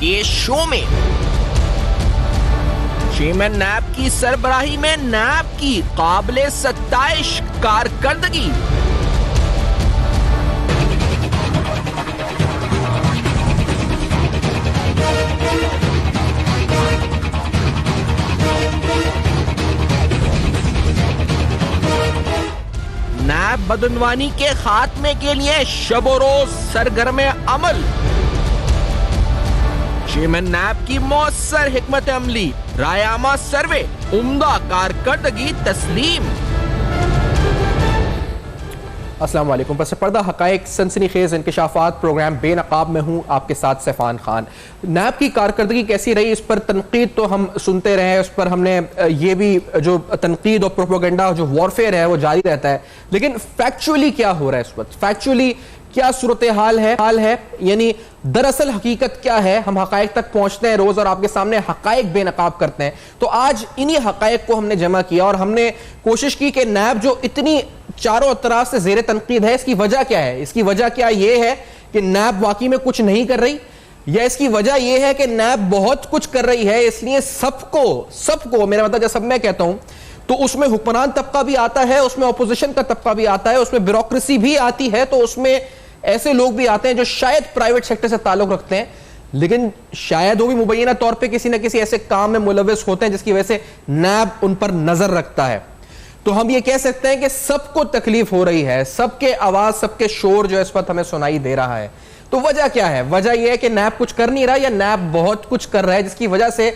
के शो में। चेयरमैन नैब की सरबराही में नैब की काबिले सत्ताइश कारकर्दगी। नैब बदनवानी के खात्मे के लिए शब-ओ-रोज सरगर्म अमल। चेयरमैन नैब की मौसर हिकमत अमली, रायामा सर्वे, उम्दा कारकर्दगी तस्लीम। अस्सलाम वालेकुम। पस पर्दा हकायक सनसनीखेज इंकशाफात प्रोग्राम बेनकाब में हूँ आपके साथ सैफान खान। नैब की कारकर्दगी कैसी रही इस पर तनकीद तो हम सुनते रहे हैं, उस पर हमने ये भी जो तनकीद और प्रोपोगंडा जो वॉरफेयर है वो जारी रहता है, लेकिन फैक्चुअली क्या हो रहा है इस वक्त, फैक्चुअली क्या सूरत हाल है यानी दरअसल हकीकत क्या है। हम हकायक तक पहुंचते हैं रोज और आपके सामने हकायक बेनकाब करते हैं। तो आज इन्हीं हकायक को हमने जमा किया और हमने कोशिश की कि नैब जो इतनी चारों तरफ से जेर तनकीद है, इसकी वजह क्या है। इसकी वजह क्या ये है कि नैब वाकई में कुछ नहीं कर रही, या इसकी वजह यह है कि नैब बहुत कुछ कर रही है, इसलिए सबको मेरा मतलब जब सब मैं कहता हूं तो उसमें हुक्मरान तबका भी आता है, उसमें अपोजिशन का तबका भी आता है, उसमें ब्यूरोक्रेसी भी आती है, तो उसमें ऐसे लोग भी आते हैं जो शायद प्राइवेट सेक्टर से ताल्लुक रखते हैं, लेकिन शायद वो भी मुबैना तौर पे किसी न किसी ऐसे काम में मुलव्वस होते हैं जिसकी वजह से नैब उन पर नजर रखता है। तो हम ये कह सकते हैं कि सबको तकलीफ हो रही है, सबके आवाज, सबके शोर जो इस वक्त हमें सुनाई दे रहा है। तो वजह क्या है? वजह यह है कि नैब कुछ कर नहीं रहा या नैब बहुत कुछ कर रहा है, जिसकी वजह से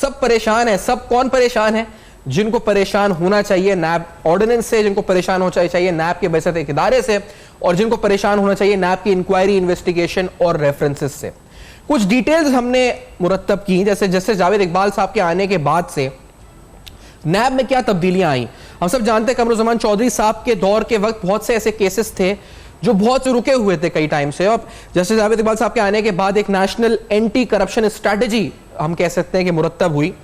सब परेशान है। सब कौन परेशान है? जिनको परेशान होना चाहिए नैब ऑर्डिनेंस से, जिनको परेशान होना चाहिए नैब के बैसत एक इदारे से, और जिनको परेशान होना चाहिए नैब की इंक्वायरी, इन्वेस्टिगेशन और रेफरेंसेस से। कुछ डिटेल्स हमने मुरत्तब की, जैसे जावेद इकबाल साहब के आने के बाद से नैब में क्या तब्दीलियां आई। हम सब जानते हैं कमरुज़्ज़मान चौधरी साहब के दौर के वक्त बहुत से ऐसे केसेस थे जो बहुत से रुके हुए थे कई टाइम से, और जैसे जावेद इकबाल साहब के आने के बाद एक नेशनल एंटी करप्शन स्ट्रैटेजी हम कह सकते हैं कि मुरत्तब हुई।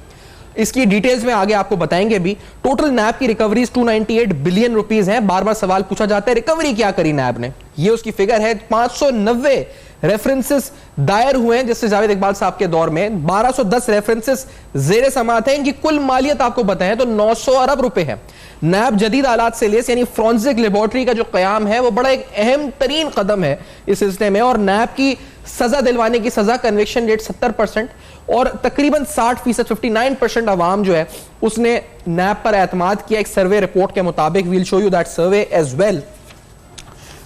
इसकी डिटेल्स में आगे आपको बताएंगे भी। टोटल नैब की रिकवरीज 298 बिलियन रुपीस हैं। बार बार सवाल पूछा जाता है रिकवरी क्या करी नैब ने, ये उसकी फिगर है। 590 रेफरेंसेस दायर हुए हैं जिससे जावेद इकबाल साहब के दौर में 1210 रेफरेंसेस जेर समात हैं। इनकी कुल मालियत आपको बताएं तो 900 अरब रुपए है। नैब जदीद आलात से लेस यानी फॉरेंसिक लेबोरेटरी का जो कयाम है वो बड़ा एक अहम तरीन कदम है इस सिलसिले में, और नैब की सजा दिलवाने की सजा कन्विक्शन रेट 70% और तकरीबन 60% 59% अवाम जो है उसने नैब पर एतमाद किया। एक सर्वे रिपोर्ट के मुताबिक, we'll show you that survey as well.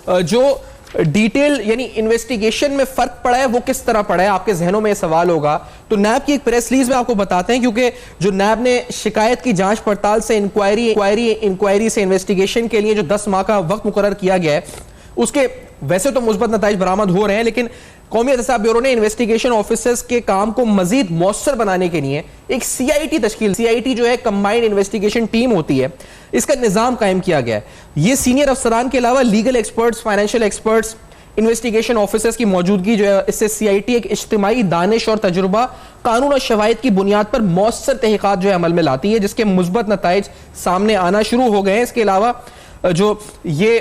जो डिटेल यानी इन्वेस्टिगेशन में फर्क पड़ा है वो किस तरह पड़ा है, आपके जहनों में सवाल होगा। तो नैब की एक प्रेस रिलीज में आपको बताते हैं, क्योंकि जो नैब ने शिकायत की जांच पड़ताल से इंक्वायरी से इन्वेस्टिगेशन के लिए जो 10 माह का वक्त मुकर्रर किया गया है, उसके वैसे तो मुस्बत नताइज बरामद हो रहे हैं, लेकिन कौमी एहतसाब ब्यूरो ने इन्वेस्टिगेशन ऑफिसर्स के काम को मजीद मौसर बनाने के लिए एक CIT तश्कील, CIT जो है कंबाइंड इन्वेस्टिगेशन टीम होती है, इसका निजाम कायम किया गया है। ये सीनियर अफसरान के अलावा legal experts, financial experts, investigation officers की मौजूदगी जो है, इससे CIT एक इज्तिमाई दानिश और तजुर्बा, कानून और शवाहिद की बुनियाद पर मौसर तहकीकात जो है अमल में लाती है, जिसके मुस्बत नताइज सामने आना शुरू हो गए हैं। इसके अलावा जो ये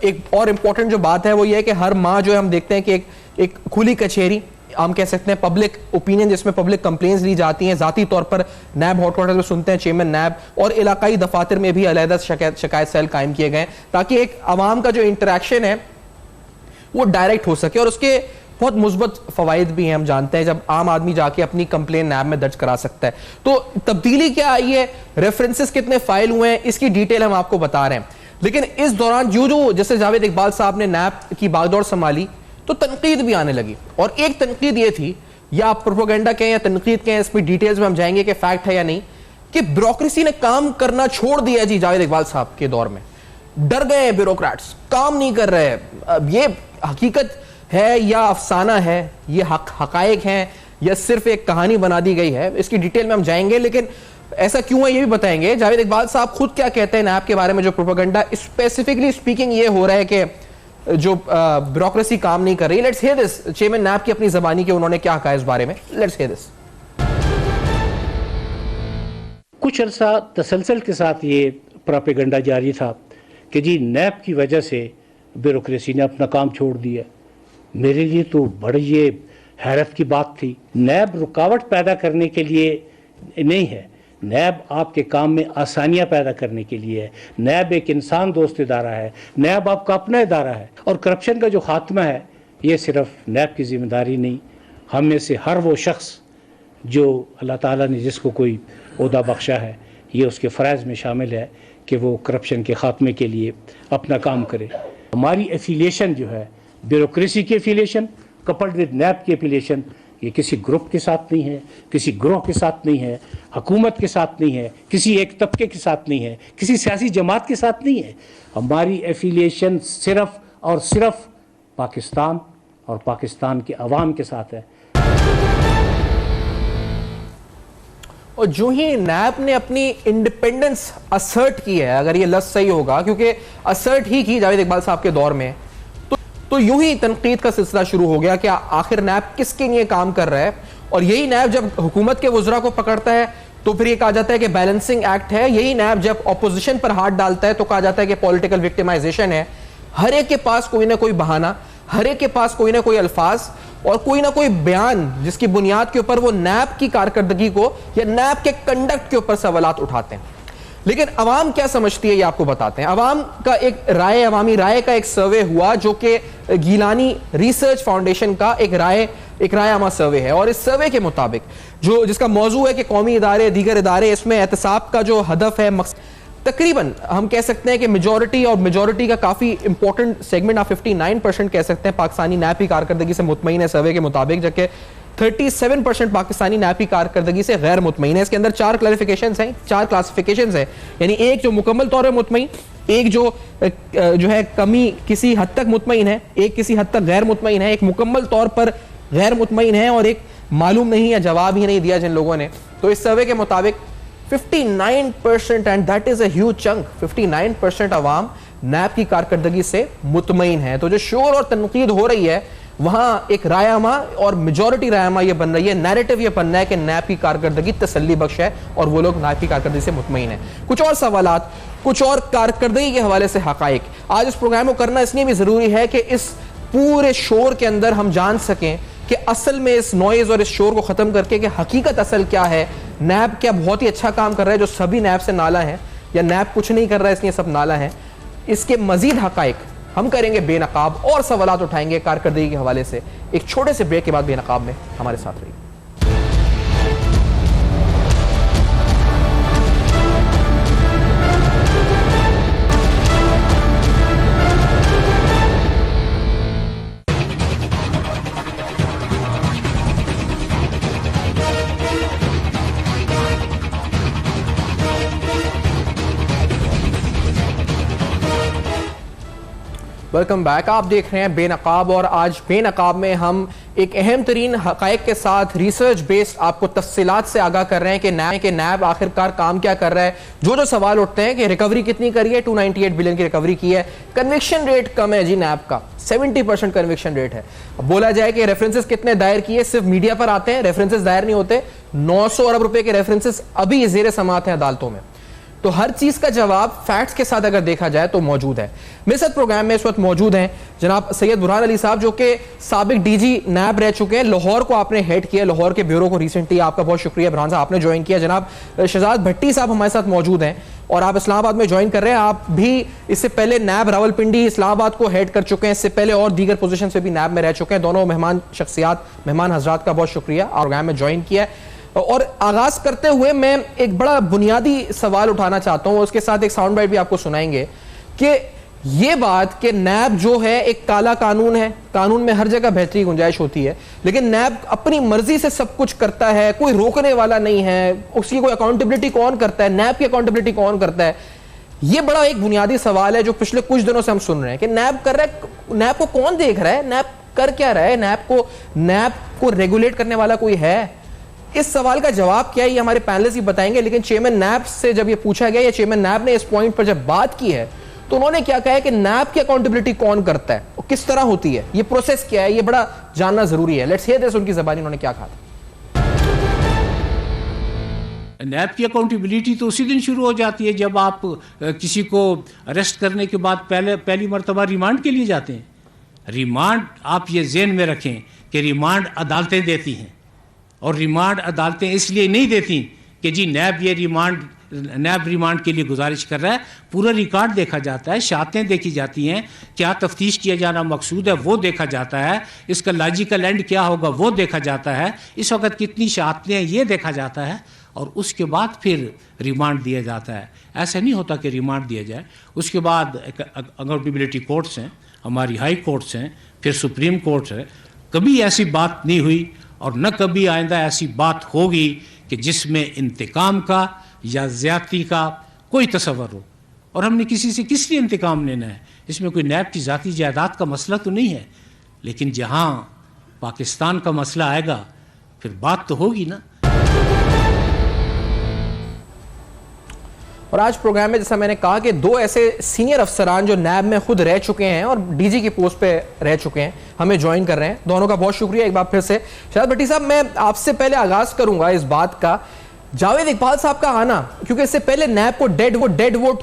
एक और इम्पोर्टेंट जो बात है वो ये है कि हर माह जो है हम देखते हैं कि एक खुली कचहरी, हम कह सकते हैं पब्लिक ओपिनियन, जिसमें पब्लिक कंप्लेंट्स ली जाती हैं। जाती तौर पर नैब हेडक्वार्टर में सुनते हैं चेयरमैन नैब, और इलाकाई दफातर में भी अलहदा शिकायत सेल कायम किए गए ताकि एक आवाम का जो इंटरेक्शन है वो डायरेक्ट हो सके, और उसके बहुत मुस्बत फवाइद भी हैं। हम जानते हैं जब आम आदमी जाके अपनी कंप्लेन नैब में दर्ज करा सकता है। तो तब्दीली क्या आई है, रेफरेंसेस कितने फाइल हुए हैं, इसकी डिटेल हम आपको बता रहे हैं। लेकिन इस दौरान जो जैसे जावेद इकबाल साहब ने नैब की बागडोर संभाली तो तनकीद भी आने लगी, और एक तनकीद ये थी, या आप प्रोपोगंडा कहें या तनकीद कहें, इसमें डिटेल्स में हम जाएंगे कि फैक्ट है या नहीं, कि ब्यूरोक्रेसी ने काम करना छोड़ दिया जी जावेद इकबाल साहब के दौर में। डर गए ब्यूरोक्रेट्स, काम नहीं कर रहे। अब ये हकीकत है या अफसाना है, ये हकायक हैं या सिर्फ एक कहानी बना दी गई है, इसकी डिटेल में हम जाएंगे। लेकिन ऐसा क्यों है ये भी बताएंगे। जावेद इकबाल साहब खुद क्या कहते हैं नैब के बारे में, जो प्रोपोगंडा स्पेसिफिकली स्पीकिंग ये हो रहा है कि जो ब्यूरोक्रेसी काम नहीं कर रही। लेट्स हियर दिस, चेयरमैन नैब की अपनी जबानी के उन्होंने क्या कहा इस बारे में। Let's hear this. कुछ अरसा तसलसल के साथ ये प्रोपेगंडा जारी था कि जी नैब की वजह से ब्यूरोक्रेसी ने अपना काम छोड़ दिया। मेरे लिए तो बड़े ये हैरत की बात थी। नैब रुकावट पैदा करने के लिए नहीं है, नैब आपके काम में आसानियां पैदा करने के लिए है। नैब एक इंसान दोस्त इदारा है, नैब आपका अपना इदारा है। और करप्शन का जो खात्मा है ये सिर्फ नैब की जिम्मेदारी नहीं, हम में से हर वो शख्स जो अल्लाह ताला ने जिसको कोई ओहदा बख्शा है, ये उसके फ़राइज़ में शामिल है कि वो करप्शन के ख़ात्मे के लिए अपना काम करे। हमारी एफिलिएशन जो है, ब्यूरोक्रेसी की एफिलिएशन कपल्ड विद नैब की एफिलिएशन, ये किसी ग्रुप के साथ नहीं है, किसी ग्रोह के साथ नहीं है, हुकूमत के साथ नहीं है, किसी एक तबके के साथ नहीं है, किसी सियासी जमात के साथ नहीं है। हमारी एफिलिएशन सिर्फ और सिर्फ पाकिस्तान और पाकिस्तान के अवाम के साथ है। और जो ही नैब ने अपनी इंडिपेंडेंस असर्ट की है, अगर ये लफ्ज़ सही होगा, क्योंकि असर्ट ही की जावेद इकबाल साहब के दौर में, तो यूं ही तनकीद का सिलसिला शुरू हो गया कि आखिर नैब किसके लिए काम कर रहा है। और यही नैब जब हुकूमत के वज़रा को पकड़ता है तो फिर ये कहा जाता है कि बैलेंसिंग एक्ट है। यही नैब जब अपोजिशन पर हाथ डालता है तो कहा जाता है कि पॉलिटिकल विक्टिमाइजेशन है। हर एक के पास कोई ना कोई बहाना, हर एक के पास कोई ना कोई अल्फाज और कोई ना कोई बयान जिसकी बुनियाद के ऊपर वो नैब की कारकर्दगी को या नैब के कंडक्ट के ऊपर सवालात उठाते हैं। लेकिन अवाम क्या समझती है ये आपको बताते हैं। अवाम का एक राय, अवामी राय का एक सर्वे हुआ जो कि गीलानी रिसर्च फाउंडेशन का एक राय आमा सर्वे है। और इस सर्वे के मुताबिक जिसका मौजू है कि कौमी इदारे, दीगर इदारे, इसमें एहतसाब का जो हदफ है, तकरीबन हम कह सकते हैं कि मेजॉरिटी का काफी इंपॉर्टेंट सेगमेंट, आप 59% कह सकते हैं, पाकिस्तानी नैब की कारकर्दगी से मुतमईन है सर्वे के मुताबिक, जबकि 37% पाकिस्तानी नैब की कारकर्दगी से गैर मुतमईन है। इसके अंदर 4 क्लैरिफिकेशंस हैं, 4 क्लासिफिकेशंस हैं, यानी एक जो मुकम्मल तौर पर मुतमईन, एक जो है कमी किसी हद तक मुतमईन है, एक किसी हद तक गैर मुतमईन है, एक मुकम्मल तौर पर गैर मुतमईन है और एक मालूम नहीं या जवाब ही नहीं दिया जिन लोगों ने। तो इस सर्वे के मुताबिक 59% and that is a huge chunk, 59% अवाम नैब की कारकर्दगी से मुतमईन है। तो जो शोर और तनकीद हो रही है वहां एक रायमा और मेजॉरिटी रायमा ये बन रही है, नैरेटिव ये बनना है कि नैब की कारकर्दगी तसल्ली बख्श है और वो लोग नैब की कारकर्दगी से मुतमईन है। कुछ और सवालात, कुछ और कारकर्दगी के हवाले से हकाइक आज इस प्रोग्राम को करना इसलिए भी जरूरी है कि इस पूरे शोर के अंदर हम जान सकें कि असल में इस नॉइज और इस शोर को खत्म करके कि हकीकत असल क्या है। नैब क्या बहुत ही अच्छा काम कर रहा है जो सभी नैब से नाला है, या नैब कुछ नहीं कर रहा है इसलिए सब नाला है। इसके मजीद हकाइक हम करेंगे बेनकाब और सवालात उठाएंगे कारकर्दगी के हवाले से। एक छोटे से ब्रेक के बाद बेनकाब में हमारे साथ रहिए। वेलकम बैक, आप देख रहे हैं बेनकाब और आज बेनकाब में हम एक अहम तरीन हकायक के साथ रिसर्च बेस्ड आपको तफसीलात से आगाह कर रहे हैं कि नैब आखिरकार काम क्या कर रहा है। जो सवाल उठते हैं कि रिकवरी कितनी करी है, 298 बिलियन की रिकवरी की है, कन्विक्शन रेट कम है जी नैब का, 70% कन्विक्शन रेट है। अब बोला जाए कि रेफरेंसेस कितने दायर किए, सिर्फ मीडिया पर आते हैं, रेफरेंसेस दायर नहीं होते। 900 अरब रुपए के रेफरेंसेस अभी जेर समात हैं अदालतों में। तो हर चीज का जवाब फैक्ट्स के साथ अगर देखा जाए तो मौजूद है। मेरे साथ प्रोग्राम में इस वक्त मौजूद हैं जनाब सैयद बुरहान अली साहब, जो कि साबिक डीजी नैब रह चुके हैं। लाहौर को आपने हेड किया, लाहौर के ब्यूरो को रिसेंटली, आपका बहुत शुक्रिया बुरहान साहब, आपने ज्वाइन किया। जनाब शहजाद भट्टी साहब हमारे साथ मौजूद हैं और आप इस्लामाबाद में ज्वाइन कर रहे हैं। आप भी इससे पहले नैब रावलपिंडी इस्लामाबाद को हेड कर चुके हैं, इससे पहले और दीगर पोजीशन से भी नैब में रह चुके हैं। दोनों मेहमान हजरात का बहुत शुक्रिया, प्रोग्राम में ज्वाइन किया। और आगाज करते हुए मैं एक बड़ा बुनियादी सवाल उठाना चाहता हूं, उसके साथ एक साउंड बाइट भी आपको सुनाएंगे कि ये बात कि नैब जो है एक काला कानून है, कानून में हर जगह बेहतरी की गुंजाइश होती है, लेकिन नैब अपनी मर्जी से सब कुछ करता है, कोई रोकने वाला नहीं है, उसकी कोई अकाउंटेबिलिटी कौन करता है, नैब की अकाउंटेबिलिटी कौन करता है। ये बड़ा एक बुनियादी सवाल है जो पिछले कुछ दिनों से हम सुन रहे हैं कि नैब कर रहा है, नैब को कौन देख रहा है, नैब कर क्या रहा है, नैब को रेगुलेट करने वाला कोई है। इस सवाल का जवाब क्या है ये हमारे पैनलिस्ट ही बताएंगे, लेकिन चेयरमैन नैब से जब ये पूछा गया या चेयरमैन नैब ने इस पॉइंट पर जब बात की है तो उन्होंने क्या कहा है कि नैब की अकाउंटेबिलिटी कौन करता है और किस तरह होती है, ये प्रोसेस क्या है, ये बड़ा जानना जरूरी है। लेट्स हियर दिस, उनकी ज़बानी उन्होंने क्या कहा था। नैब की अकाउंटेबिलिटी तो उसी दिन शुरू हो जाती है जब आप किसी को अरेस्ट करने के बाद पहली मरतबा रिमांड के लिए जाते हैं। रिमांड आप ये ज़हन में रखें कि रिमांड अदालतें देती हैं, और रिमांड अदालतें इसलिए नहीं देती कि जी नैब रिमांड के लिए गुजारिश कर रहा है। पूरा रिकॉर्ड देखा जाता है, शहादतें देखी जाती हैं, क्या तफ्तीश किया जाना मकसूद है वो देखा जाता है, इसका लॉजिकल एंड क्या होगा वो देखा जाता है, इस वक्त कितनी शहादतें हैं ये देखा जाता है, और उसके बाद फिर रिमांड दिया जाता है। ऐसा नहीं होता कि रिमांड दिया जाए, उसके बाद अकाउंटेबिलिटी कोर्ट्स हैं, हमारी हाई कोर्ट्स हैं, फिर सुप्रीम कोर्ट है। कभी ऐसी बात नहीं हुई और न कभी आइंदा ऐसी बात होगी कि जिसमें इंतकाम का या ज़्यादती का कोई तसव्वुर हो। और हमने किसी से किस लिए इंतकाम लेना है? इसमें कोई नैब की ज़ाती जायदाद का मसला तो नहीं है, लेकिन जहाँ पाकिस्तान का मसला आएगा फिर बात तो होगी ना। और आज प्रोग्राम में जैसा मैंने कहा कि दो ऐसे सीनियर अफसरान जो नैब में खुद रह चुके हैं और डीजी की पोस्ट पे रह चुके हैं हमें ज्वाइन कर रहे हैं। दोनों का बहुत शुक्रिया एक बार फिर से। शायद भट्टी साहब, मैं आपसे पहले आगाज करूंगा इस बात का, जावेद इकबाल साहब का आना, क्योंकि इससे पहले नैब को डेड वोट,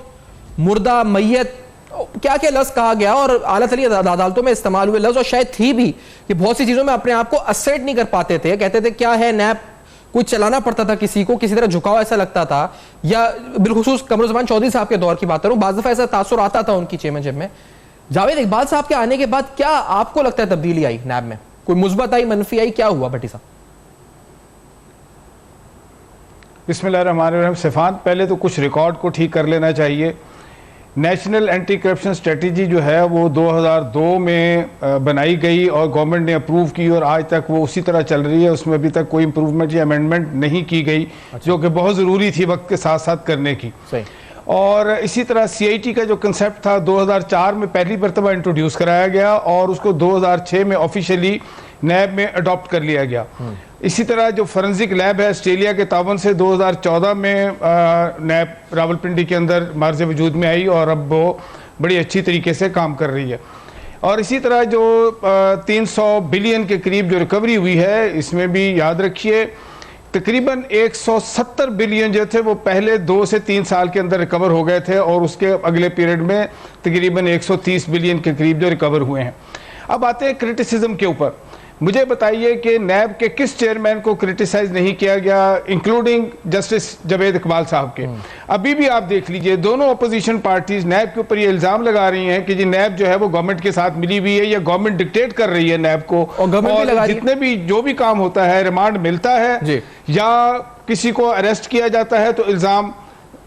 मुर्दा, मैयत, क्या क्या लफ्ज कहा गया और आला तली अदालतों में इस्तेमाल हुए लफ्ज, और शायद थी भी कि बहुत सी चीजों में अपने आप को असर्ट नहीं कर पाते थे, कहते थे क्या है नैब, कुछ चलाना पड़ता था किसी को, किसी तरह झुकाव ऐसा लगता था। या बिलखुसूस कमरुज़्ज़मान चौधरी साहब के दौर की बात करूं, बाज़ दफ़ा ऐसा तासुर आता था उनकी चेयरमैनशिप में। जावेद इकबाल साहब के आने के बाद क्या आपको लगता है तब्दीली आई नैब में? कोई मुस्बत आई, मनफी आई, क्या हुआ भट्टी साहब? बिस्मिल्लाहिर्रहमानिर्रहीम। सिफान, पहले तो कुछ रिकॉर्ड को ठीक कर लेना चाहिए। नेशनल एंटी करप्शन स्ट्रेटजी जो है वो 2002 में बनाई गई और गवर्नमेंट ने अप्रूव की और आज तक वो उसी तरह चल रही है। उसमें अभी तक कोई इम्प्रूवमेंट या अमेंडमेंट नहीं की गई। अच्छा। जो कि बहुत ज़रूरी थी वक्त के साथ साथ करने की। सही। और इसी तरह CIT का जो कंसेप्ट था 2004 में पहली मरतबा इंट्रोड्यूस कराया गया और उसको 2006 में ऑफिशियली नैब में अडॉप्ट कर लिया गया। इसी तरह जो फॉरेंसिक लैब है ऑस्ट्रेलिया के तावन से 2014 में नैब रावलपिंडी के अंदर मार्ज वजूद में आई और अब वो बड़ी अच्छी तरीके से काम कर रही है। और इसी तरह जो 300 बिलियन के करीब जो रिकवरी हुई है, इसमें भी याद रखिए तकरीबन 170 बिलियन जो थे वो पहले 2 से 3 साल के अंदर रिकवर हो गए थे और उसके अगले पीरियड में तकरीबन 130 बिलियन के करीब जो रिकवर हुए हैं। अब आते हैं क्रिटिसिज्म के ऊपर। मुझे बताइए कि नैब के किस चेयरमैन को क्रिटिसाइज नहीं किया गया, इंक्लूडिंग जस्टिस जावेद इकबाल साहब के। अभी भी आप देख लीजिए दोनों अपोजिशन पार्टीज नैब के ऊपर ये इल्जाम लगा रही हैं कि जी नैब जो है वो गवर्नमेंट के साथ मिली हुई है या गवर्नमेंट डिक्टेट कर रही है नैब को, और जितने भी जो भी काम होता है, रिमांड मिलता है या किसी को अरेस्ट किया जाता है तो इल्जाम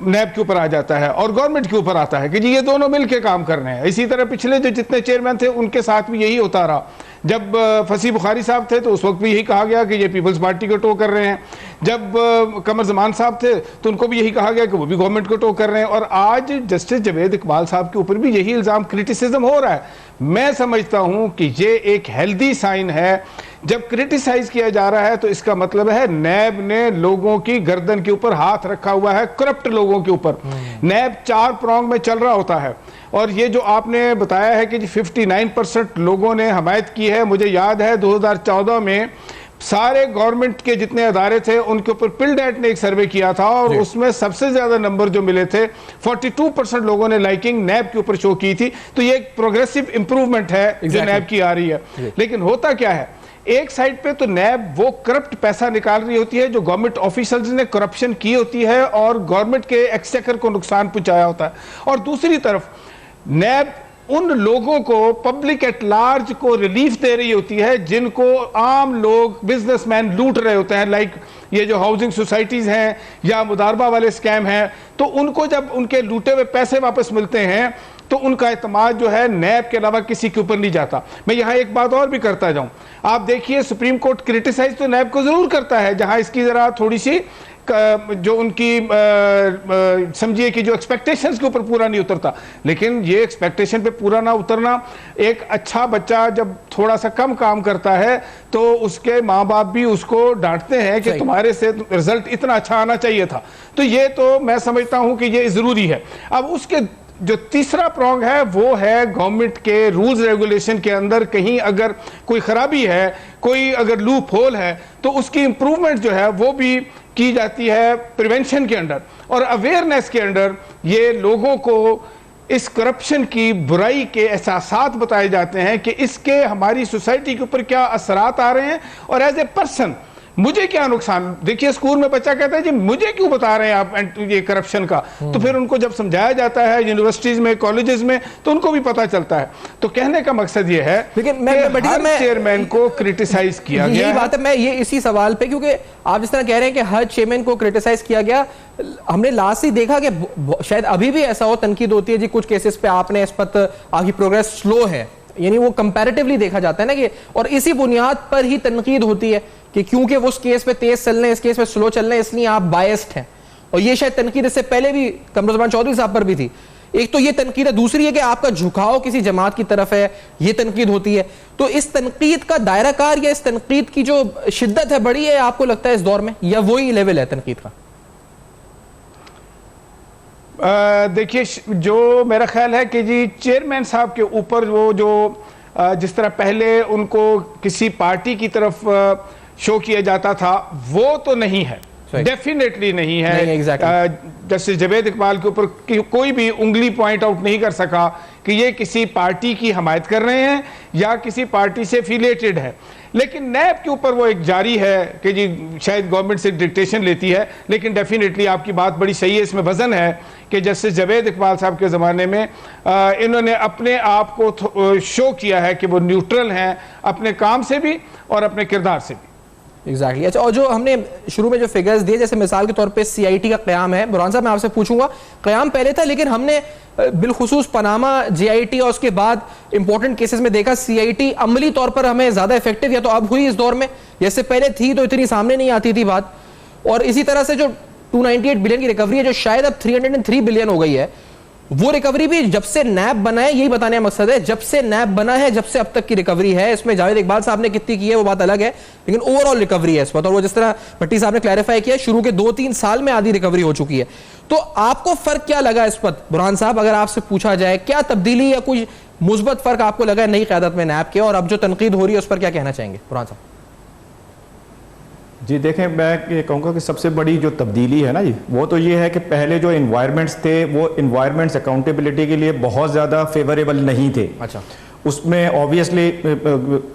नैब के ऊपर आ जाता है और गवर्नमेंट के ऊपर आता है कि जी ये दोनों मिलकर काम कर रहे हैं। इसी तरह पिछले जो जितने चेयरमैन थे उनके साथ भी यही होता रहा। जब फसी बुखारी साहब थे तो उस वक्त भी यही कहा गया कि ये पीपल्स पार्टी को टो कर रहे हैं। जब कमरुज़्ज़मान साहब थे तो उनको भी यही कहा गया कि वो भी गवर्नमेंट को टो कर रहे हैं। और आज जस्टिस जावेद इकबाल साहब के ऊपर भी यही इल्ज़ाम, क्रिटिसिज्म हो रहा है। मैं समझता हूं कि ये एक हेल्दी साइन है। जब क्रिटिसाइज किया जा रहा है तो इसका मतलब है नैब ने लोगों की गर्दन के ऊपर हाथ रखा हुआ है, करप्ट लोगों के ऊपर। नैब 4 प्रॉन्ग में चल रहा होता है और ये जो आपने बताया है कि 59% लोगों ने हमायत की है। मुझे याद है 2014 में सारे गवर्नमेंट के जितने अदारे थे उनके ऊपर पिलडेट ने एक सर्वे किया था और उसमें सबसे ज्यादा नंबर जो मिले थे 42% लोगों ने लाइकिंग नैब के ऊपर शो की थी। तो ये एक प्रोग्रेसिव इंप्रूवमेंट है जो नैब की आ रही है। लेकिन होता क्या है, एक साइड पे तो नैब वो करप्ट पैसा निकाल रही होती है जो गवर्नमेंट ऑफिशियल्स ने करप्शन की होती है और गवर्नमेंट के एक्सचेकर को नुकसान पहुंचाया होता है, और दूसरी तरफ नैब उन लोगों को, पब्लिक एट लार्ज को रिलीफ दे रही होती है जिनको आम लोग, बिजनेसमैन लूट रहे होते हैं। लाइक ये जो हाउसिंग सोसाइटीज हैं या मुदारबा वाले स्कैम हैं, तो उनको जब उनके लूटे हुए पैसे वापस मिलते हैं तो उनका एतमाद जो है नैब के अलावा किसी के ऊपर नहीं जाता। मैं यहाँ एक बात और भी करता जाऊं, आप देखिए सुप्रीम कोर्ट क्रिटिसाइज तो नैब को जरूर करता है जहां इसकी जरा थोड़ी सी जो उनकी समझिए कि जो एक्सपेक्टेशंस के ऊपर पूरा नहीं उतरता। लेकिन ये एक्सपेक्टेशन पे पूरा ना उतरना, एक अच्छा बच्चा जब थोड़ा सा कम काम करता है तो उसके माँ बाप भी उसको डांटते हैं कि तुम्हारे से रिजल्ट इतना अच्छा आना चाहिए था। तो ये तो मैं समझता हूं कि ये जरूरी है। अब उसके जो तीसरा प्रॉन्ग है वो है गवर्नमेंट के रूल्स रेगुलेशन के अंदर कहीं अगर कोई खराबी है, कोई अगर लूप होल है तो उसकी इंप्रूवमेंट जो है वो भी की जाती है प्रिवेंशन के अंडर और अवेयरनेस के अंडर। ये लोगों को इस करप्शन की बुराई के एहसासात बताए जाते हैं कि इसके हमारी सोसाइटी के ऊपर क्या असरात आ रहे हैं और एज ए पर्सन मुझे क्या नुकसान। देखिए स्कूल में बच्चा कहता है जी मुझे क्यों बता रहे हैं आप ये करप्शन का, तो फिर उनको जब समझाया जाता है यूनिवर्सिटीज में कॉलेजेस में तो उनको भी पता चलता है। तो कहने का मकसद ये है लेकिन हर चेयरमैन को क्रिटिसाइज किया गया। यही बात है, मैं ये इसी सवाल पे, क्योंकि आप जिस तरह कह रहे हैं कि हर चेयरमैन को क्रिटिसाइज किया गया, हमने लास्ट ही देखा कि शायद अभी भी ऐसा हो, तनकीद होती है जी कुछ केसेस पे आपने इस पर आगे प्रोग्रेस स्लो है, यानी वो कंपैरेटिवली देखा जाता है ना कि, और इसी बुनियाद पर ही तनकीद होती है कि क्योंकि वो उस केस पे तेज चल रहे हैं, इस केस पे स्लो चल रहे हैं, इसलिए आप बायस्ड हैं। और ये शायद तनकीद इससे पहले भी कमरुज़्ज़मान चौधरी साहब पर भी थी। एक तो ये तनकीद है, दूसरी है कि आपका झुकाव किसी जमात की तरफ है, ये तनकीद होती है। तो इस तनकीद का दायराकार या इस तनकीद की जो शिद्दत है बड़ी है आपको लगता है इस दौर में, या वही लेवल है तनकीद का? देखिए जो मेरा ख्याल है कि जी चेयरमैन साहब के ऊपर वो जो जिस तरह पहले उनको किसी पार्टी की तरफ शो किया जाता था वो तो नहीं है, डेफिनेटली नहीं है। जस्टिस जावेद इकबाल के ऊपर कोई भी उंगली पॉइंट आउट नहीं कर सका कि ये किसी पार्टी की हमायत कर रहे हैं या किसी पार्टी से एफिलिएटेड है। लेकिन नैब के ऊपर वो एक जारी है कि जी शायद गवर्नमेंट से डिक्टेशन लेती है, लेकिन डेफिनेटली आपकी बात बड़ी सही है, इसमें वजन है कि जस्टिस जावेद इकबाल साहब के ज़माने में इन्होंने अपने आप को शो किया है कि वो न्यूट्रल हैं अपने काम से भी और अपने किरदार से भी। एग्जैक्टली। अच्छा, और जो हमने शुरू में जो फिगर्स दिए, जैसे मिसाल के तौर पे CIT का क़याम है, बुरहान साहब मैं आपसे पूछूंगा, क़याम पहले था लेकिन हमने बिलखुसूस पनामा, JIT और उसके बाद इंपॉर्टेंट केसेस में देखा CIT अमली तौर पर हमें ज्यादा इफेक्टिव या तो अब हुई इस दौर में, जैसे पहले थी तो इतनी सामने नहीं आती थी बात। और इसी तरह से जो 298 बिलियन की रिकवरी है जो शायद अब 303 बिलियन हो गई है, वो रिकवरी भी जब से नैब बना है, यही बताने का मकसद है, जब से नैब बना है जब से अब तक की रिकवरी है। इसमें जावेद इकबाल साहब ने कितनी की है वो बात अलग है, लेकिन ओवरऑल रिकवरी है इस वक्त। और वो जिस तरह भट्टी साहब ने क्लैरिफाई किया, शुरू के 2-3 साल में आधी रिकवरी हो चुकी है। तो आपको फर्क क्या लगा इस वक्त बुरहान साहब, अगर आपसे पूछा जाए क्या तब्दीली या कुछ मुस्बत फर्क आपको लगा नई क़यादत में नैब के, और अब जो तनकीद हो रही है उस पर क्या कहना चाहेंगे बुरहान साहब? जी देखें, मैं ये कहूँगा कि सबसे बड़ी जो तब्दीली है ना जी, वो तो ये है कि पहले जो इन्वायरमेंट्स थे वो इन्वायरमेंट्स अकाउंटेबिलिटी के लिए बहुत ज़्यादा फेवरेबल नहीं थे। अच्छा, उसमें ऑब्वियसली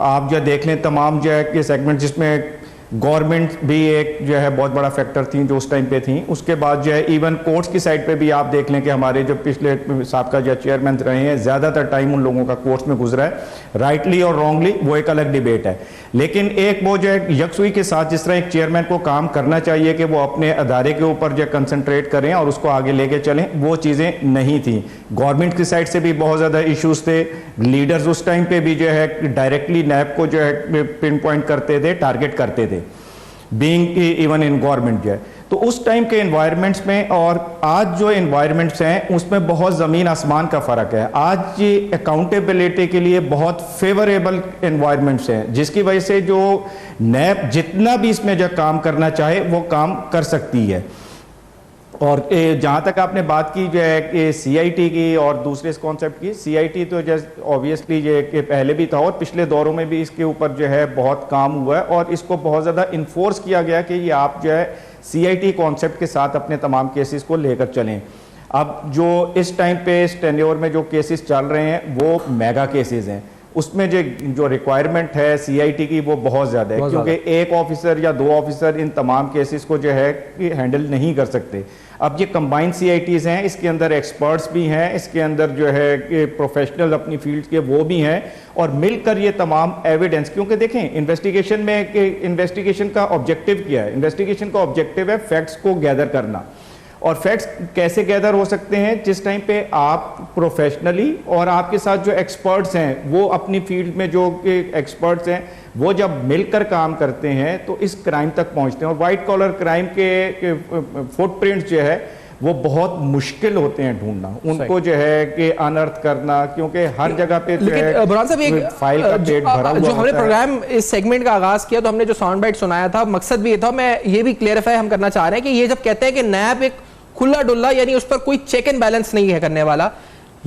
आप जो देख लें तमाम जो है कि सेगमेंट जिसमें गवर्नमेंट भी एक जो है बहुत बड़ा फैक्टर थी जो उस टाइम पे थी। उसके बाद जो है इवन कोर्ट्स की साइड पे भी आप देख लें कि हमारे जो पिछले साबका जो चेयरमैन रहे हैं ज़्यादातर टाइम उन लोगों का कोर्ट्स में गुजरा है, राइटली और रॉन्गली, वो एक अलग डिबेट है। लेकिन एक वो जो है यकसुई के साथ जिस तरह एक चेयरमैन को काम करना चाहिए कि वो अपने अदारे के ऊपर जो कंसंट्रेट करें और उसको आगे लेके चलें, वो चीज़ें नहीं थी। गवर्नमेंट की साइड से भी बहुत ज़्यादा इश्यूज थे, लीडर्स उस टाइम पे भी जो है डायरेक्टली नैब को जो है पिन पॉइंट करते थे, टारगेट करते थे, बीइंग इवन इन गवर्नमेंट जो है। तो उस टाइम के एनवायरनमेंट्स में और आज जो एनवायरनमेंट्स हैं उसमें बहुत ज़मीन आसमान का फ़र्क है। आज ये अकाउंटेबिलिटी के लिए बहुत फेवरेबल एनवायरनमेंट्स हैं, जिसकी वजह से जो नैब जितना भी इसमें जो काम करना चाहे वो काम कर सकती है। और जहाँ तक आपने बात की जो है कि CIT की और दूसरे इस कॉन्सेप्ट की, CIT तो जस्ट ऑब्वियसली ये कि पहले भी था और पिछले दौरों में भी इसके ऊपर जो है बहुत काम हुआ है और इसको बहुत ज़्यादा इन्फोर्स किया गया कि ये आप जो है CIT कॉन्सेप्ट के साथ अपने तमाम केसेस को लेकर चलें। अब जो इस टाइम पे इस टेन्योर में जो केसेस चल रहे हैं वो मेगा केसेस हैं, उसमें जो रिक्वायरमेंट है CIT की वो बहुत ज़्यादा है, क्योंकि एक ऑफिसर या 2 ऑफिसर इन तमाम केसेस को जो है हैंडल नहीं कर सकते। अब ये कंबाइंड CITs हैं, इसके अंदर एक्सपर्ट्स भी हैं, इसके अंदर जो है कि प्रोफेशनल अपनी फील्ड के वो भी हैं, और मिलकर ये तमाम एविडेंस, क्योंकि देखें इन्वेस्टिगेशन में कि इन्वेस्टिगेशन का ऑब्जेक्टिव क्या है, इन्वेस्टिगेशन का ऑब्जेक्टिव है फैक्ट्स को गैदर करना। और फैक्ट्स कैसे गैदर हो सकते हैं, जिस टाइम पे आप प्रोफेशनली और आपके साथ जो एक्सपर्ट्स हैं वो अपनी फील्ड में जो एक्सपर्ट्स हैं वो जब मिलकर काम करते हैं तो इस क्राइम तक पहुंचते हैं। और वाइट कॉलर क्राइम के फुटप्रिंट्स जो है वो बहुत मुश्किल होते हैं ढूंढना, उनको जो है कि अनर्थ करना, क्योंकि हर जगह पे बुरहान साहब एक फाइल का पेट भरा हुआ जो हमने प्रोग्राम इस सेगमेंट का आगाज किया तो हमने जो साउंड बाइट सुनाया था, मकसद भी ये था, मैं ये भी क्लियरिफाई हम करना चाह रहे हैं कि ये जब कहते हैं कि नैब एक खुला डुल्ला यानी उस पर कोई चेक एंड बैलेंस नहीं है करने वाला,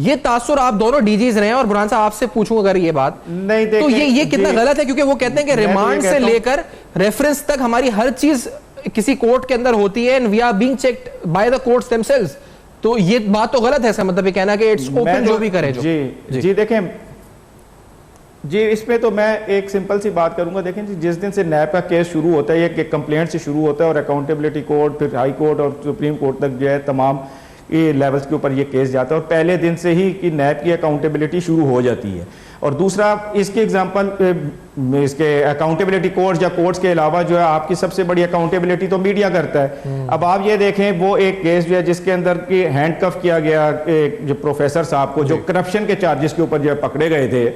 ये तासुर आप दोनों DGs रहे हैं। और बुरहान साहब आपसे पूछूं अगर ये बात नहीं तो ये कितना गलत है, क्योंकि वो कहते हैं कि रिमांड से लेकर रेफरेंस तक हमारी हर चीज किसी कोर्ट के अंदर होती है, and we are being checked by the courts themselves. तो ये बात तो गलत है, इसका मतलब ये कहना कि इट्स ओपन, जो भी करे जो। जी देखें जी, इसमें तो मैं एक सिंपल सी बात करूंगा। देखें जी, जिस दिन से नैब का केस शुरू होता है, ये कंप्लेंट से शुरू होता है और अकाउंटेबिलिटी कोर्ट, फिर हाई कोर्ट और सुप्रीम कोर्ट तक जो है तमाम ये लेवल्स के ऊपर ये केस जाता है और पहले दिन से ही कि नैब की अकाउंटेबिलिटी शुरू हो जाती है। और दूसरा इसकी एग्जांपल, इसके अकाउंटेबिलिटी कोर्ट्स या कोर्ट्स के अलावा जो है आपकी सबसे बड़ी अकाउंटेबिलिटी तो मीडिया करता है। अब आप ये देखें, वो एक केस जो है जिसके अंदर की हैंडकफ किया गया जो प्रोफेसर साहब को, जो करप्शन के चार्जेस के ऊपर जो है पकड़े गए थे,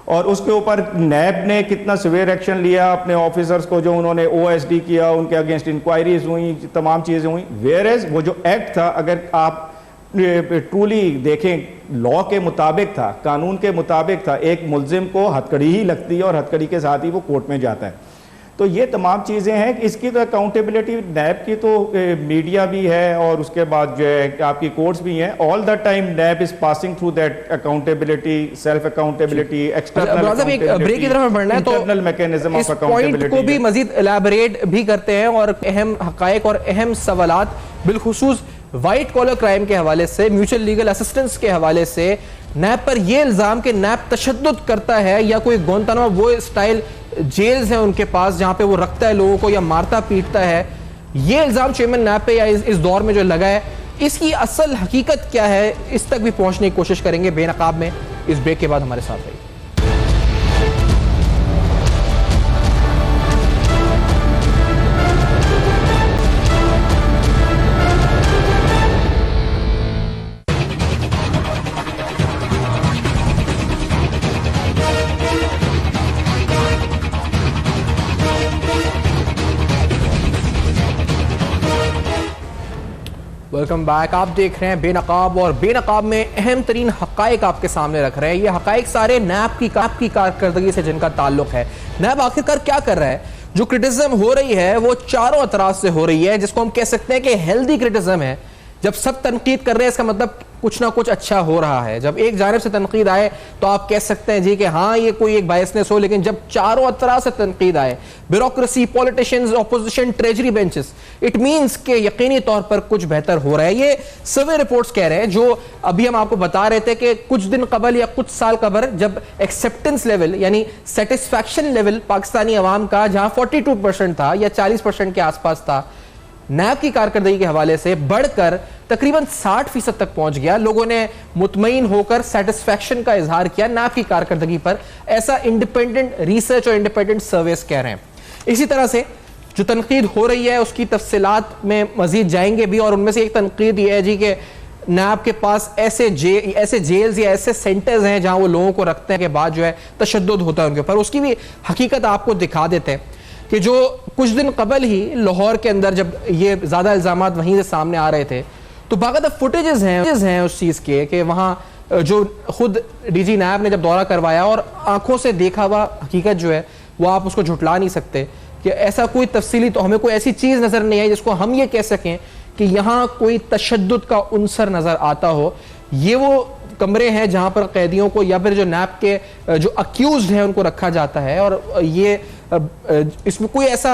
और उसके ऊपर नैब ने कितना सिवियर एक्शन लिया अपने ऑफिसर्स को, जो उन्होंने OSD किया, उनके अगेंस्ट इंक्वायरीज हुई, तमाम चीज़ें हुई। वेयरएज वो जो एक्ट था, अगर आप ट्रूली देखें, लॉ के मुताबिक था, कानून के मुताबिक था, एक मुलजिम को हथकड़ी ही लगती है और हथकड़ी के साथ ही वो कोर्ट में जाता है। तो ये तमाम चीज़ें हैं। इसकी तो अकाउंटेबिलिटी नैब की तो मीडिया भी है और उसके बाद जो है आपकी कोर्ट्स भी हैं। All the time NAB is passing through that accountability, self accountability, external एक ब्रेक की तरफ बढ़ना है, तो इंटरनल मैकेनिज्म ऑफ अकाउंटेबिलिटी को भी मजीद एलैबोरेट भी करते हैं और अहम हकायक और अहम सवालात, बिलखुसूस व्हाइट कॉलर क्राइम के हवाले से, म्यूचुअल लीगल असिस्टेंस के हवाले से नैब पर यह इल्जाम कि नैब तशद्दुद करता है या कोई गुआंतानामो वो स्टाइल जेल्स हैं उनके पास जहां पे वो रखता है लोगों को या मारता पीटता है, ये इल्जाम चेयरमैन नैब पे या इस दौर में जो लगा है, इसकी असल हकीकत क्या है, इस तक भी पहुंचने की कोशिश करेंगे बेनकाब में। इस ब्रेक के बाद हमारे साथ रहिए। Welcome back. आप देख रहे हैं बेनकाब और बेनकाब में अहम तरीन हकायक आपके सामने रख रहे हैं। ये हकायक सारे नैब की कारकर्दगी से जिनका ताल्लुक है। नैब आखिरकार क्या कर रहा है? जो क्रिटिसिज्म हो रही है वो चारों अतराज से हो रही है, जिसको हम कह सकते हैं कि हेल्दी क्रिटिसिज्म है। जब सब तनकीद कर रहे हैं इसका मतलब कुछ ना कुछ अच्छा हो रहा है। जब एक जानिब से तनकीद आए तो आप कह सकते हैं जी कि हाँ ये कोई एक बायसनेस हो, लेकिन जब चारों अतराज से तनकीद आए, bureaucracy, politicians, opposition, treasury benches, it means के यकीनी तौर पर कुछ बेहतर हो रहा है। ये सर्वे रिपोर्ट्स कह रहे हैं, जो अभी हम आपको बता रहे थे कि कुछ दिन कबल या कुछ साल कबल जब एक्सेप्टेंस लेवल यानी सेटिस्फैक्शन लेवल पाकिस्तानी अवाम का जहां 42% था या 40% के आसपास था, नैब की कारकर्दगी के हवाले से बढ़कर तकरीबन 60% तक पहुंच गया। लोगों ने मुतमईन होकर सेटिस्फैक्शन का इजहार किया नैब की कारकर्दगी पर, ऐसा इंडिपेंडेंट रिसर्च और इंडिपेंडेंट सर्वेस कह रहे हैं। इसी तरह से जो तनकीद हो रही है उसकी तफसीलात में मजीद जाएंगे भी, और उनमें से एक तनकीद यह है जी कि नैब के पास ऐसे जेल्स या ऐसे सेंटर्स हैं जहां वो लोगों को रखते हैं के बाद जो है तशद्दुद होता है उनके ऊपर। उसकी भी हकीकत आपको दिखा देते हैं कि जो कुछ दिन कबल ही लाहौर के अंदर जब ये ज्यादा इल्जामात वहीं से सामने आ रहे थे, तो बाकायदा फुटेजेस हैं उस चीज के कि वहां जो खुद डीजी नैब ने जब दौरा करवाया और आंखों से देखा हुआ हकीकत जो है वो आप उसको झुटला नहीं सकते कि ऐसा कोई तफसीली, तो हमें कोई ऐसी चीज नजर नहीं आई जिसको हम ये कह सकें कि यहां कोई तशद्दुद का उनसर नजर आता हो। ये वो कमरे हैं जहां पर कैदियों को या फिर जो नैब के जो अक्यूज्ड हैं उनको रखा जाता है, और ये इसमें कोई ऐसा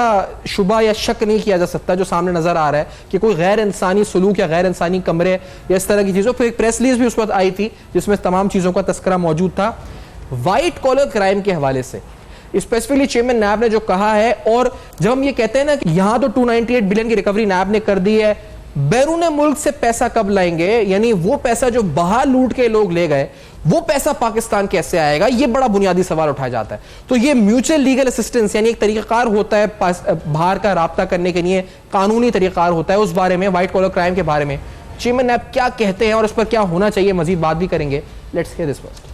शुबा या शक नहीं किया जा सकता जो सामने नजर आ रहा है कि कोई गैर इंसानी सलूक या गैर इंसानी कमरे या इस तरह की चीजों। फिर एक प्रेस रिलीज भी उस वक्त आई थी जिसमें तमाम चीजों का तस्करा मौजूद था। व्हाइट कॉलर क्राइम के हवाले से स्पेसिफिकली चेयरमैन नैब ने जो कहा है, और जब हम ये कहते हैं ना कि यहां तो 298 बिलियन की रिकवरी नैब ने कर दी है, बैरून मुल्क से पैसा कब लाएंगे, यानी वो पैसा जो बाहर लूट के लोग ले गए वो पैसा पाकिस्तान कैसे आएगा, ये बड़ा बुनियादी सवाल उठाया जाता है। तो ये म्यूचुअल लीगल असिस्टेंस यानी एक तरीकाकार होता है बाहर का राब्ता करने के लिए, कानूनी तरीकाकार होता है। उस बारे में, व्हाइट कॉलर क्राइम के बारे में चेयरमैन नैब क्या कहते हैं और उस पर क्या होना चाहिए, मजीद बात भी करेंगे। Let's hear this first.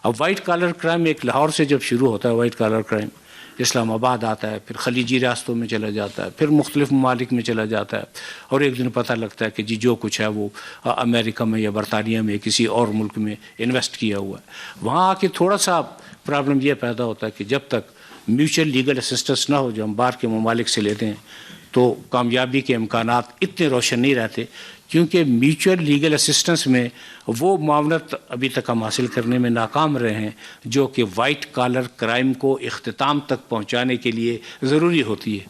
अब वाइट कॉलर क्राइम एक लाहौर से जब शुरू होता है, वाइट कॉलर क्राइम इस्लामाबाद आता है, फिर खलीजी रियासतों में चला जाता है, फिर मुख्तलिफ ममालिक में चला जाता है, और एक दिन पता लगता है कि जी जो कुछ है वो अमेरिका में या बरतानिया में किसी और मुल्क में इन्वेस्ट किया हुआ है। वहाँ आके थोड़ा सा प्रॉब्लम यह पैदा होता है कि जब तक म्यूचुअल लीगल असिस्टेंस ना हो जो हम बाहर के ममालिक से लेते हैं, तो कामयाबी के इम्कानात इतने रोशन नहीं रहते, क्योंकि म्यूचुअल लीगल असिस्टेंस में वो मामलत अभी तक हम हासिल करने में नाकाम रहे हैं जो कि वाइट कॉलर क्राइम को इख्तिताम तक पहुंचाने के लिए ज़रूरी होती है।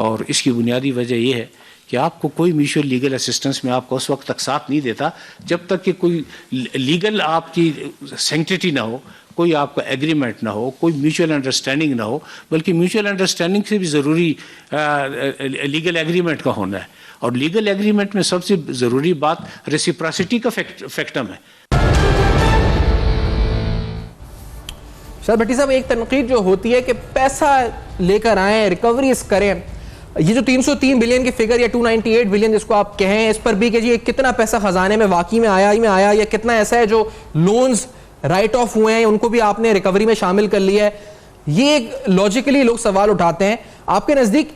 और इसकी बुनियादी वजह यह है कि आपको कोई म्यूचुअल लीगल असिस्टेंस में आपका उस वक्त तक साथ नहीं देता जब तक कि कोई लीगल आपकी सैंक्टिटी ना हो, कोई आपका एग्रीमेंट ना हो, कोई म्यूचुअल अंडरस्टैंडिंग ना हो, बल्कि म्यूचुअल अंडरस्टैंडिंग से भी ज़रूरी लीगल एग्रीमेंट का होना है। और लीगल एग्रीमेंट में सबसे ज़रूरी बात रेसिप्रोसिटी का फैक्टम है। शायद भट्टी साहब, एक तनकीद जो होती है कि पैसा लेकर आए, रिकवरीज करें, ये जो 303 बिलियन की फिगर या 298 बिलियन जिसको आप कहें, इस पर भी कि जी कितना पैसा खजाने में वाकई में आया या कितना ऐसा है जो लोन्स राइट ऑफ हुए हैं उनको भी आपने रिकवरी में शामिल कर लिया है, ये लॉजिकली लोग सवाल उठाते हैं। आपके नजदीक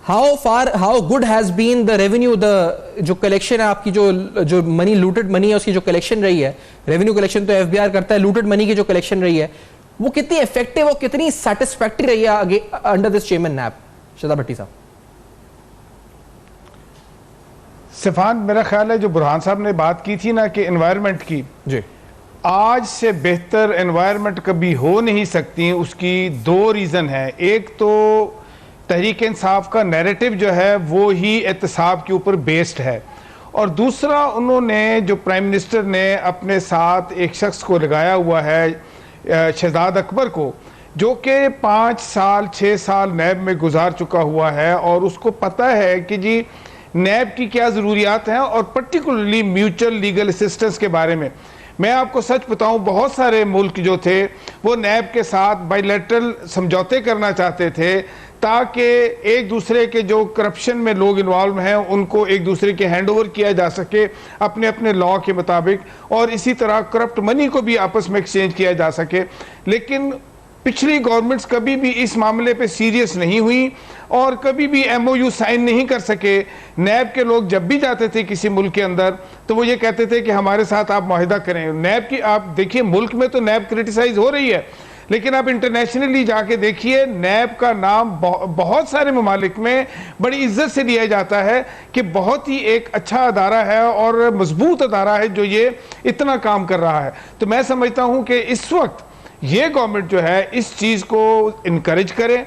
how good has been the revenue, जो कलेक्शन है आपकी, जो मनी, लूटेड मनी है, उसकी जो कलेक्शन रही है, रेवेन्यू कलेक्शन तो एफबीआर करता है, लूटेड मनी की जो कलेक्शन रही है वो कितनी इफेक्टिव और कितनी सेटिस्फैक्टरी रही है अंडर दिस चेयरमैन नैब? शहजाद भट्टी साहब। सिफान, मेरा ख्याल है जो बुरहान साहब ने बात की थी ना कि एनवायरनमेंट की, जी, आज से बेहतर एनवायरनमेंट कभी हो नहीं सकती। उसकी दो रीज़न है। एक तो तहरीक इंसाफ का नैरेटिव जो है वो ही एहतसाब के ऊपर बेस्ड है, और दूसरा उन्होंने जो प्राइम मिनिस्टर ने अपने साथ एक शख्स को लगाया हुआ है, शहजाद अकबर को, जो कि 5 साल 6 साल नैब में गुजार चुका हुआ है और उसको पता है कि जी नैब की क्या ज़रूरियात हैं, और पर्टिकुलरली म्यूचुअल लीगल असिस्टेंस के बारे में। मैं आपको सच बताऊं, बहुत सारे मुल्क जो थे वो नैब के साथ बायलैटरल समझौते करना चाहते थे ताकि एक दूसरे के जो करप्शन में लोग इन्वॉल्व हैं उनको एक दूसरे के हैंड ओवर किया जा सके अपने अपने लॉ के मुताबिक, और इसी तरह करप्ट मनी को भी आपस में एक्सचेंज किया जा सके। लेकिन पिछली गवर्नमेंट्स कभी भी इस मामले पे सीरियस नहीं हुई और कभी भी MOU साइन नहीं कर सके। नैब के लोग जब भी जाते थे किसी मुल्क के अंदर तो वो ये कहते थे कि हमारे साथ आप मुआहिदा करें। नैब की आप देखिए, मुल्क में तो नैब क्रिटिसाइज हो रही है, लेकिन आप इंटरनेशनली जाके देखिए, नैब का नाम बहुत सारे ममालिक में बड़ी इज्जत से लिया जाता है कि बहुत ही एक अच्छा अदारा है और मजबूत अदारा है जो ये इतना काम कर रहा है। तो मैं समझता हूँ कि इस वक्त ये गवर्नमेंट जो है इस चीज़ को इनकरेज करे,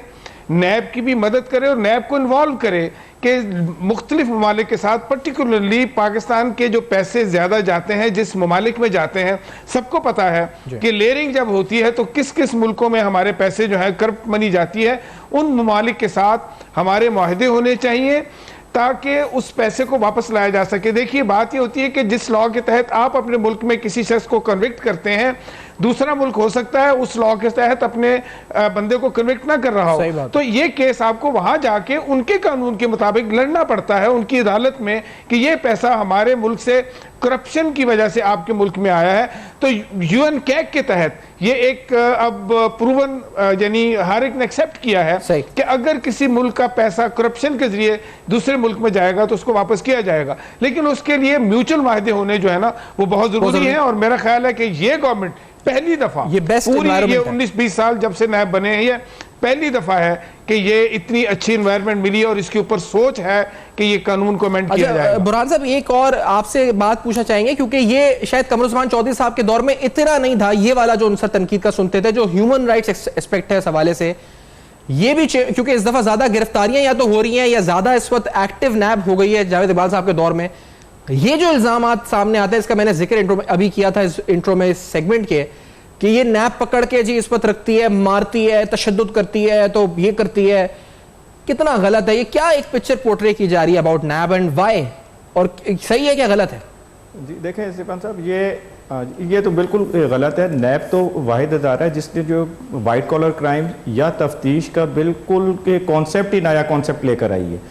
नैब की भी मदद करे और नैब को इन्वॉल्व करे कि मुख्तलिफ ममालिक के साथ, पर्टिकुलरली पाकिस्तान के जो पैसे ज़्यादा जाते हैं जिस ममालिक में जाते हैं, सबको पता है कि लेयरिंग जब होती है तो किस किस मुल्कों में हमारे पैसे जो है करप्ट मनी जाती है। उन ममालिक के साथ हमारे मुआहदे होने चाहिए ताकि उस पैसे को वापस लाया जा सके। देखिए, बात ये होती है कि जिस लॉ के तहत आप अपने मुल्क में किसी शख्स को कन्विक्ट करते हैं, दूसरा मुल्क हो सकता है उस लॉ के तहत अपने बंदे को कन्विक्ट ना कर रहा हो, तो ये केस आपको वहां जाके उनके कानून के मुताबिक लड़ना पड़ता है उनकी अदालत में कि ये पैसा हमारे मुल्क से करप्शन की वजह से आपके मुल्क में आया है। तो UN कैग के तहत ये एक अब प्रूवन, यानी हर एक ने एक्सेप्ट किया है कि अगर किसी मुल्क का पैसा करप्शन के जरिए दूसरे मुल्क में जाएगा तो उसको वापस किया जाएगा, लेकिन उसके लिए म्यूचुअल वायदे होने जो है ना वो बहुत जरूरी है। और मेरा ख्याल है कि ये गवर्नमेंट पहली दफा पूरी ये 19-20 साल जब से नैब बने हैं, ये पहली दफा है कि ये इतनी अच्छी एनवायरनमेंट मिली और इसके ऊपर सोच है कि ये कानून को अमेंड किया जाएगा। बुरहान साहब, एक और आपसे बात पूछना चाहेंगे, क्योंकि ये शायद कमरुज़्मान चौधरी साहब के दौर में इतना नहीं था, ये वाला जो उनसे तनकीद का सुनते थे, जो ह्यूमन राइट्स एस्पेक्ट है इस हवाले से, ये भी क्योंकि इस दफा ज्यादा गिरफ्तारियां या तो हो रही हैं या ज्यादा इस वक्त एक्टिव नैब हो गई है जावेद इकबाल साहब के दौर में, ये जो इल्जामात सामने आते हैं, इसका मैंने जिक्र इंट्रो में अभी किया था, इस इंट्रो में, इस सेगमेंट के, कि ये नैब पकड़ के जी इस वक्त रखती है, मारती है, तशद्दुद करती है, तो ये करती है, कितना गलत है ये? क्या एक पिक्चर पोर्ट्रे की जा रही है अबाउट नैब एंड व्हाई, और सही है क्या गलत है? जी देखें सिफान साहब, ये तो बिल्कुल गलत है। नैब तो वाहिद अदारा है जिसने जो वाइट कॉलर क्राइम या तफ्तीश का बिल्कुल के कॉन्सेप्ट ही नया कॉन्सेप्ट लेकर आई है।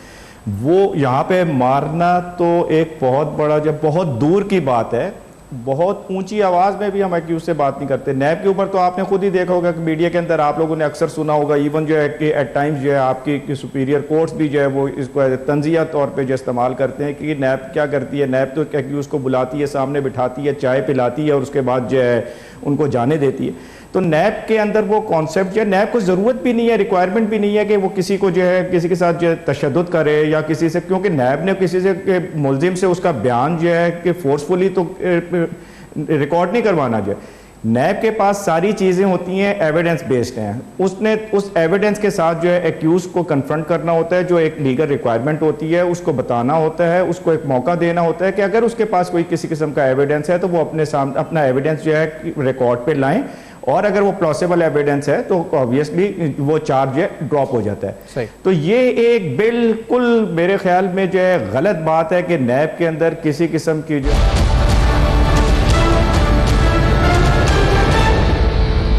वो यहाँ पे मारना तो एक बहुत बड़ा, जब बहुत दूर की बात है, बहुत ऊंची आवाज़ में भी हम एक्यूज से बात नहीं करते। नैब के ऊपर तो आपने खुद ही देखा होगा कि मीडिया के अंदर आप लोगों ने अक्सर सुना होगा, इवन जो है कि एट टाइम्स जो है आपकी सुपीरियर कोर्ट्स भी जो है वो इसको तंजिया तौर पे जो इस्तेमाल करते हैं कि नैब क्या करती है। नैब तो एक्यूज को बुलाती है, सामने बिठाती है, चाय पिलाती है और उसके बाद जो है उनको जाने देती है। तो नैब के अंदर वो कॉन्सेप्ट जो है, नैब को ज़रूरत भी नहीं है, रिक्वायरमेंट भी नहीं है कि वो किसी को जो है किसी के साथ जो है तशद्दुद करे या किसी से, क्योंकि नैब ने किसी से मुलजिम से उसका बयान जो है कि फोर्सफुली तो रिकॉर्ड नहीं करवाना जो है। नैब के पास सारी चीज़ें होती हैं, एविडेंस बेस्ड हैं। उसने उस एविडेंस के साथ जो है एक्यूज को कन्फ्रंट करना होता है, जो एक लीगल रिक्वायरमेंट होती है, उसको बताना होता है, उसको एक मौका देना होता है कि अगर उसके पास कोई किसी किस्म का एविडेंस है तो वो अपने सामने अपना एविडेंस जो है रिकॉर्ड पे लाएं, और अगर वो प्लॉसिबल एविडेंस है तो ऑब्वियसली वो चार्ज ड्रॉप हो जाता है। सही। तो ये एक बिल्कुल मेरे ख्याल में जो है गलत बात है कि नैब के अंदर किसी किस्म की जो